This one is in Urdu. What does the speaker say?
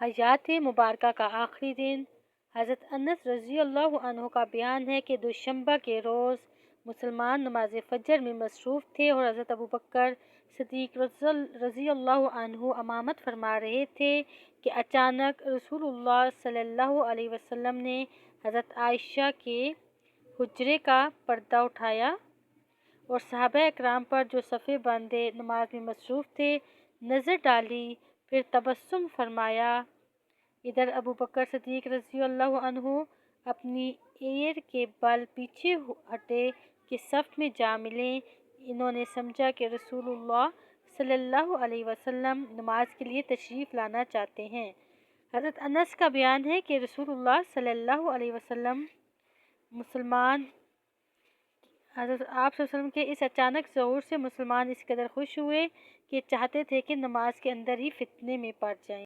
حیات مبارکہ کا آخری دن۔ حضرت انس رضی اللہ عنہ کا بیان ہے کہ دوشنبہ کے روز مسلمان نماز فجر میں مصروف تھے اور حضرت ابوبکر صدیق رضی اللہ عنہ امامت فرما رہے تھے کہ اچانک رسول اللہ صلی اللہ علیہ وسلم نے حضرت عائشہ کے حجرے کا پردہ اٹھایا اور صحابہ اکرام پر جو صفیں باندھے نماز میں مصروف تھے نظر ڈالی، پھر تبسم فرمایا۔ ادھر ابوبکر صدیق رضی اللہ عنہ اپنی ایر کے بل پیچھے ہٹے کہ صف میں جا ملیں۔ انہوں نے سمجھا کہ رسول اللہ صلی اللہ علیہ وسلم نماز کے لیے تشریف لانا چاہتے ہیں۔ حضرت انس کا بیان ہے کہ رسول اللہ صلی اللہ علیہ وسلم حضرت آپ صلی اللہ علیہ وسلم کے اس اچانک ظہور سے مسلمان اس قدر خوش ہوئے کہ چاہتے تھے کہ نماز کے اندر ہی فتنے میں پڑ جائیں۔